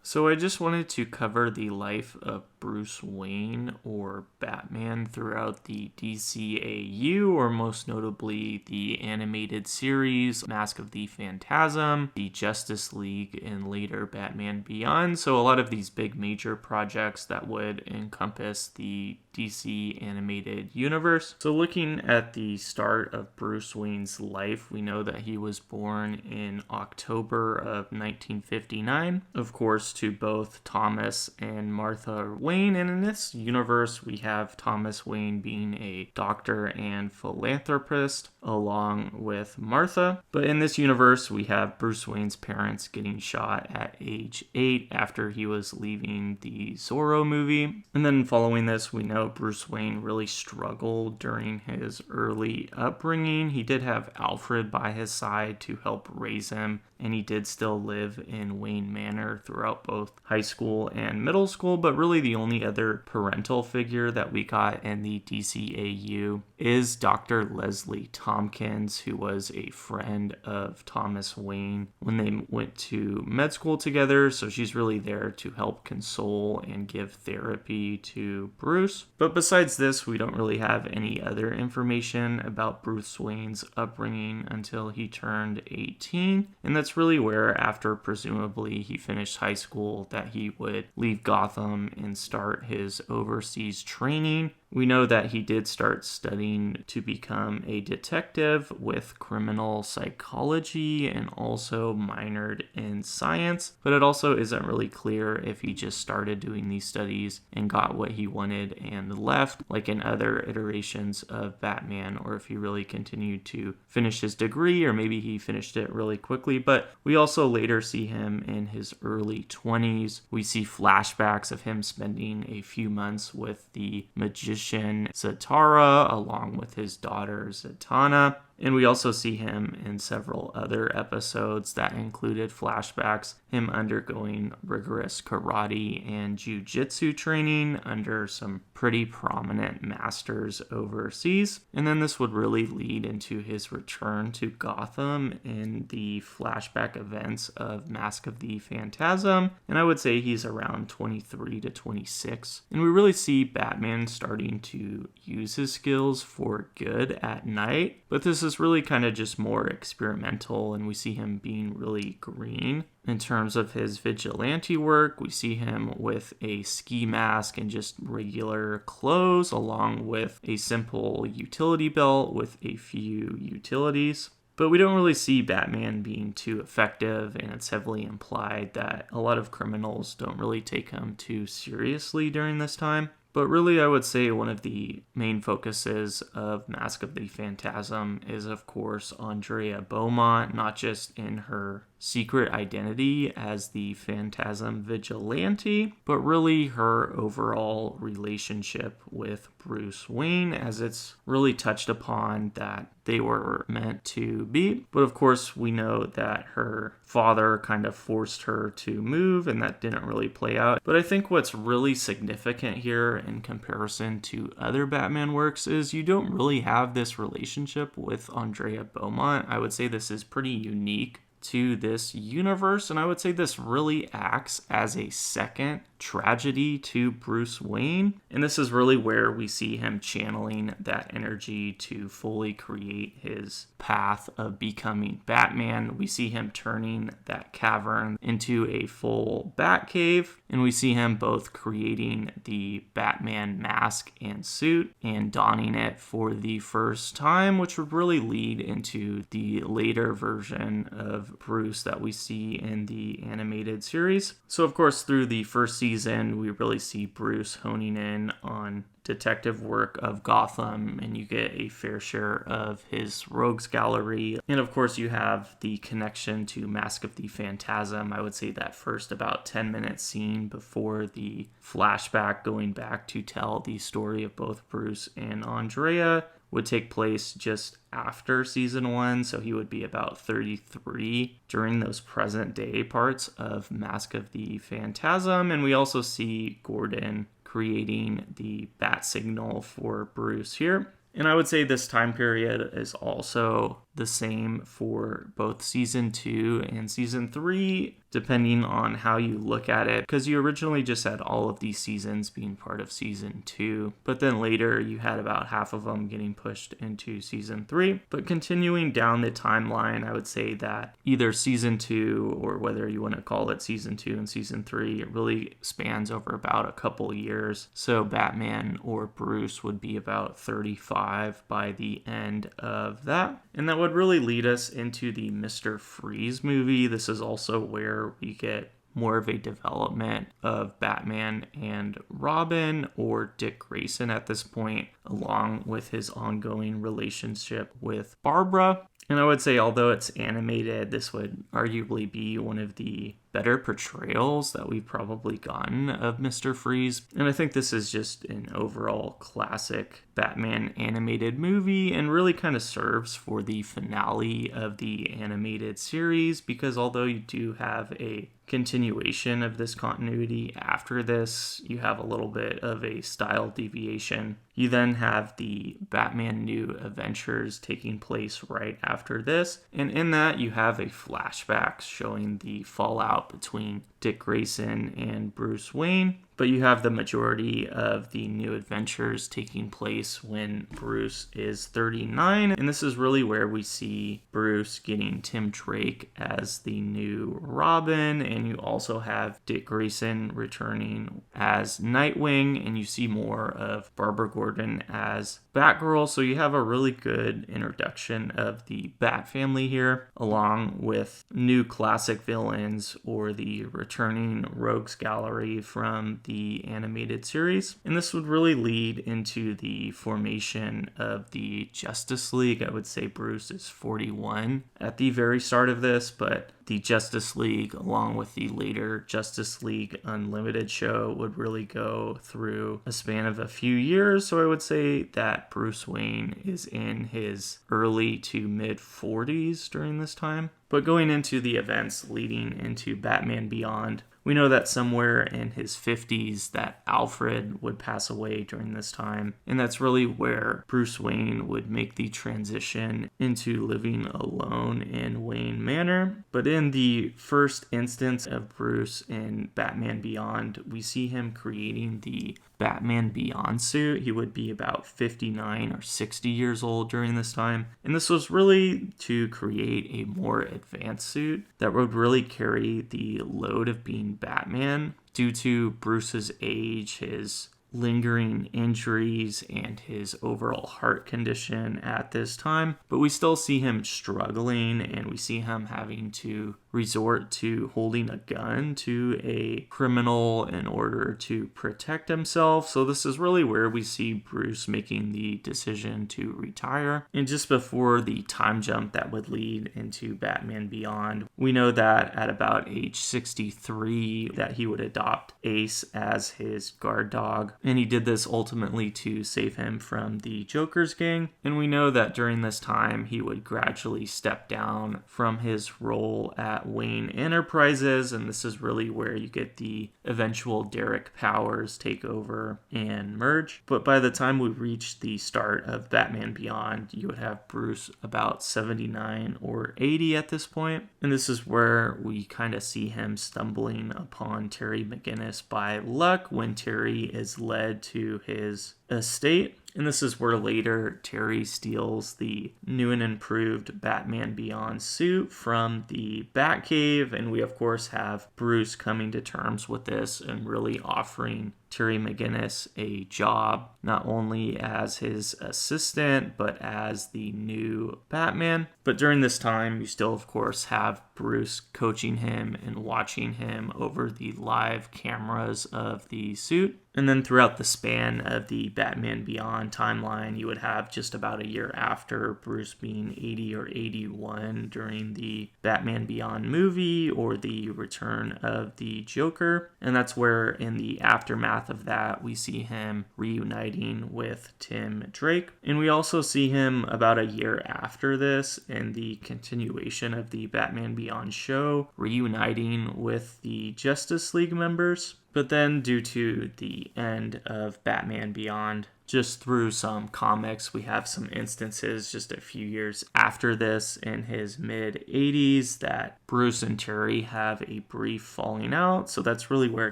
So I just wanted to cover the life of Bruce Wayne, or Batman, throughout the DCAU, or most notably the animated series Mask of the Phantasm, the Justice League, and later Batman Beyond. So a lot of these big major projects that would encompass the DC animated universe. So looking at the start of Bruce Wayne's life, we know that he was born in October of 1959, of course, to both Thomas and Martha Wayne. And in this universe, we have Thomas Wayne being a doctor and philanthropist along with Martha. But in this universe, we have Bruce Wayne's parents getting shot at age 8 after he was leaving the Zorro movie. And then following this, we know Bruce Wayne really struggled during his early upbringing. He did have Alfred by his side to help raise him, and he did still live in Wayne Manor throughout both high school and middle school, but really the only other parental figure that we got in the DCAU is Dr. Leslie Tompkins, who was a friend of Thomas Wayne when they went to med school together, so she's really there to help console and give therapy to Bruce. But besides this, we don't really have any other information about Bruce Wayne's upbringing until he turned 18, and that's really where, after presumably he finished high school, that he would leave Gotham and start his overseas training. We know that he did start studying to become a detective with criminal psychology and also minored in science, but it also isn't really clear if he just started doing these studies and got what he wanted and left, like in other iterations of Batman, or if he really continued to finish his degree, or maybe he finished it really quickly. But we also later see him in his early 20s. We see flashbacks of him spending a few months with the magician Zatara along with his daughter Zatanna. And we also see him in several other episodes that included flashbacks, him undergoing rigorous karate and jiu-jitsu training under some pretty prominent masters overseas. And then this would really lead into his return to Gotham in the flashback events of Mask of the Phantasm. And I would say he's around 23 to 26. And we really see Batman starting to use his skills for good at night. But this is really kind of just more experimental, and we see him being really green. In terms of his vigilante work, we see him with a ski mask and just regular clothes, along with a simple utility belt with a few utilities. But we don't really see Batman being too effective, and it's heavily implied that a lot of criminals don't really take him too seriously during this time. But really, I would say one of the main focuses of Mask of the Phantasm is, of course, Andrea Beaumont, not just in her secret identity as the Phantasm Vigilante, but really her overall relationship with Bruce Wayne, as it's really touched upon that they were meant to be. But of course, we know that her father kind of forced her to move, and that didn't really play out. But I think what's really significant here in comparison to other Batman works is you don't really have this relationship with Andrea Beaumont. I would say this is pretty unique to this universe, and I would say this really acts as a second tragedy to Bruce Wayne, and this is really where we see him channeling that energy to fully create his path of becoming Batman. We see him turning that cavern into a full Batcave, and we see him both creating the Batman mask and suit and donning it for the first time, which would really lead into the later version of Bruce that we see in the animated series. So of course, through the first season, we really see Bruce honing in on detective work of Gotham, and you get a fair share of his rogues gallery. And of course, you have the connection to Mask of the Phantasm. I would say that first about 10-minute scene before the flashback going back to tell the story of both Bruce and Andrea would take place just after season 1, so he would be about 33 during those present day parts of Mask of the Phantasm. And we also see Gordon creating the bat signal for Bruce here. And I would say this time period is also the same for both season 2 and season 3, depending on how you look at it, because you originally just had all of these seasons being part of season 2, but then later you had about half of them getting pushed into season 3. But continuing down the timeline, I would say that either season 2, or whether you want to call it season 2 and season 3, it really spans over about a couple years. So Batman or Bruce would be about 35 by the end of that. And that would really lead us into the Mr. Freeze movie. This is also where we get more of a development of Batman and Robin, or Dick Grayson at this point, along with his ongoing relationship with Barbara. And I would say, although it's animated, this would arguably be one of the better portrayals that we've probably gotten of Mr. Freeze. And I think this is just an overall classic Batman animated movie, and really kind of serves for the finale of the animated series, because although you do have a continuation of this continuity after this, you have a little bit of a style deviation. You then have the Batman New Adventures taking place right after this, and in that you have a flashback showing the fallout between Dick Grayson and Bruce Wayne, but you have the majority of the New Adventures taking place when Bruce is 39, and this is really where we see Bruce getting Tim Drake as the new Robin, and you also have Dick Grayson returning as Nightwing, and you see more of Barbara Gordon as Batgirl. So you have a really good introduction of the Bat family here, along with new classic villains or the returning rogues gallery from the animated series. And this would really lead into the formation of the Justice League. I would say Bruce is 41 at the very start of this, but the Justice League, along with the later Justice League Unlimited show, would really go through a span of a few years. So I would say that Bruce Wayne is in his early to mid 40s during this time. But going into the events leading into Batman Beyond, we know that somewhere in his 50s that Alfred would pass away during this time, and that's really where Bruce Wayne would make the transition into living alone in Wayne Manor. But in the first instance of Bruce in Batman Beyond, we see him creating the Batman Beyond suit. He would be about 59 or 60 years old during this time. And this was really to create a more advanced suit that would really carry the load of being Batman due to Bruce's age, his lingering injuries, and his overall heart condition at this time. But we still see him struggling, and we see him having to resort to holding a gun to a criminal in order to protect himself. So this is really where we see Bruce making the decision to retire. And just before the time jump that would lead into Batman Beyond, we know that at about age 63 that he would adopt Ace as his guard dog. And he did this ultimately to save him from the Joker's gang. And we know that during this time, he would gradually step down from his role at Wayne Enterprises, and this is really where you get the eventual Derek Powers takeover and merge. But by the time we reach the start of Batman Beyond, you would have Bruce about 79 or 80 at this point. And this is where we kind of see him stumbling upon Terry McGinnis by luck when Terry is led to his estate. And this is where later Terry steals the new and improved Batman Beyond suit from the Batcave. And we, of course, have Bruce coming to terms with this and really offering Terry McGinnis a job, not only as his assistant, but as the new Batman. But during this time, you still, of course, have Bruce coaching him and watching him over the live cameras of the suit. And then throughout the span of the Batman Beyond timeline, you would have just about a year after Bruce being 80 or 81 during the Batman Beyond movie or the return of the Joker. And that's where in the aftermath of that, we see him reuniting with Tim Drake. And we also see him about a year after this in the continuation of the Batman Beyond show, reuniting with the Justice League members. But then due to the end of Batman Beyond, just through some comics, we have some instances just a few years after this in his mid 80s that Bruce and Terry have a brief falling out. So that's really where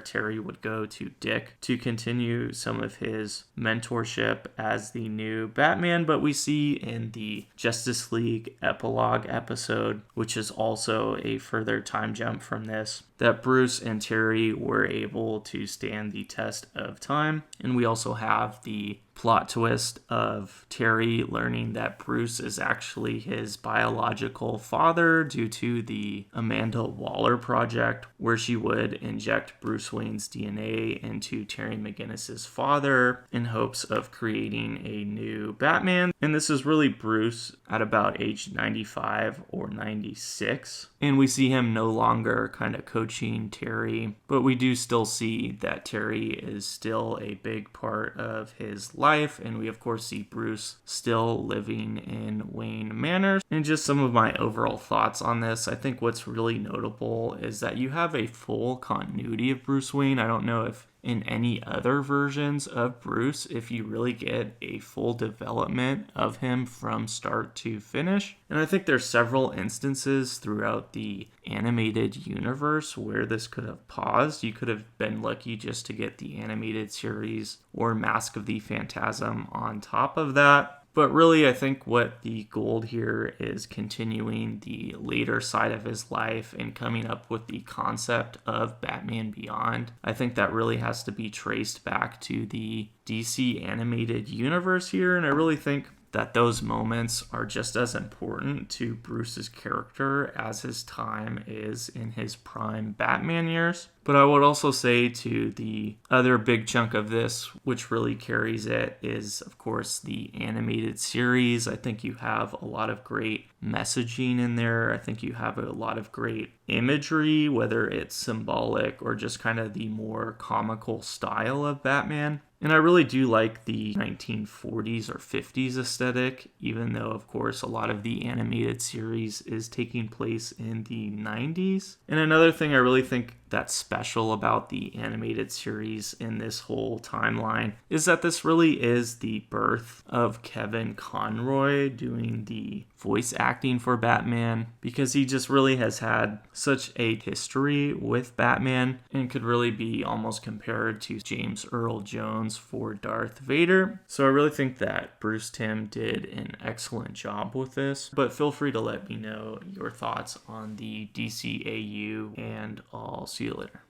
Terry would go to Dick to continue some of his mentorship as the new Batman. But we see in the Justice League epilogue episode, which is also a further time jump from this, that Bruce and Terry were able to stand the test of time. And we also have the plot twist of Terry learning that Bruce is actually his biological father due to the Amanda Waller project, where she would inject Bruce Wayne's DNA into Terry McGinnis's father in hopes of creating a new Batman. And this is really Bruce at about age 95 or 96. And we see him no longer kind of coaching Terry, but we do still see that Terry is still a big part of his life. And we, of course, see Bruce still living in Wayne Manor. And just some of my overall thoughts on this, I think what's really notable is that you have a full continuity of Bruce Wayne. I don't know if in any other versions of Bruce, if you really get a full development of him from start to finish. And I think there's several instances throughout the animated universe where this could have paused. You could have been lucky just to get the animated series or Mask of the Phantasm on top of that. But really, I think what the gold here is continuing the later side of his life and coming up with the concept of Batman Beyond. I think that really has to be traced back to the DC animated universe here, and I really think that those moments are just as important to Bruce's character as his time is in his prime Batman years. But I would also say to the other big chunk of this, which really carries it, is of course the animated series. I think you have a lot of great messaging in there. I think you have a lot of great imagery, whether it's symbolic or just kind of the more comical style of Batman. And I really do like the 1940s or 50s aesthetic, even though, of course, a lot of the animated series is taking place in the 90s. And another thing I really think that's special about the animated series in this whole timeline is that this really is the birth of Kevin Conroy doing the voice acting for Batman, because he just really has had such a history with Batman and could really be almost compared to James Earl Jones for Darth Vader. So I really think that Bruce Timm did an excellent job with this, but feel free to let me know your thoughts on the DCAU, and I'll see you later.